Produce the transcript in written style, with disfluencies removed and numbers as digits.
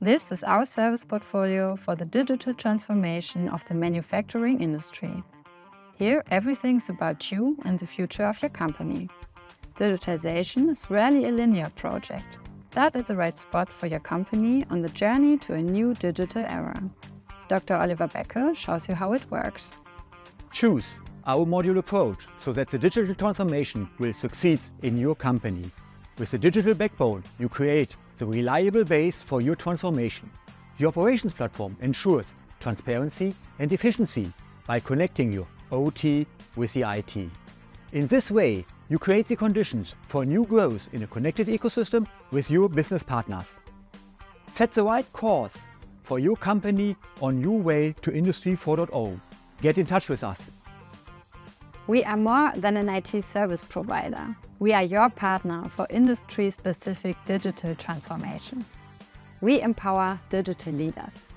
This is our service portfolio for the digital transformation of the manufacturing industry. Here, everything's about you and the future of your company. Digitalization is rarely a linear project. Start at the right spot for your company on the journey to a new digital era. Dr. Oliver Becke shows you how it works. Choose our modular approach so that the digital transformation will succeed in your company. With the digital backbone, you create the reliable base for your transformation. The operations platform ensures transparency and efficiency by connecting your OT with the IT. In this way, you create the conditions for new growth in a connected ecosystem with your business partners. Set the right course for your company on your way to Industry 4.0. Get in touch with us. We are more than an IT service provider. We are your partner for industry-specific digital transformation. We empower digital leaders.